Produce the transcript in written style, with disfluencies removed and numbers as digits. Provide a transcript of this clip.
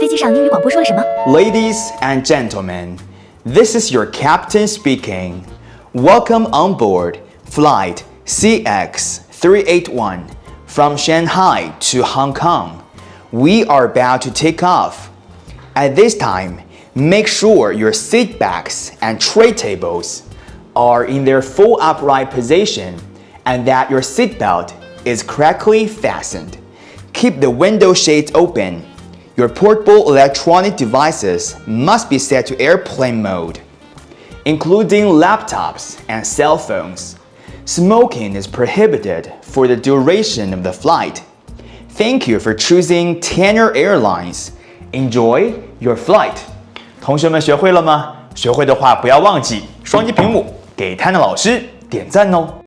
飞机上英语广播说了什么？ Ladies and gentlemen, this is your captain speaking. Welcome on board flight CX381 from Shanghai to Hong Kong. We are about to take off. At this time, make sure your seat backs and tray tables are in their full upright position and that your seatbelt is correctly fastened. Keep the window shades open. Your portable electronic devices must be set to airplane mode, including laptops and cell phones. Smoking is prohibited for the duration of the flight. Thank you for choosing Tanner Airlines. Enjoy your flight. 同学们学会了吗？学会的话不要忘记双击屏幕给 Tanner 老师点赞哦。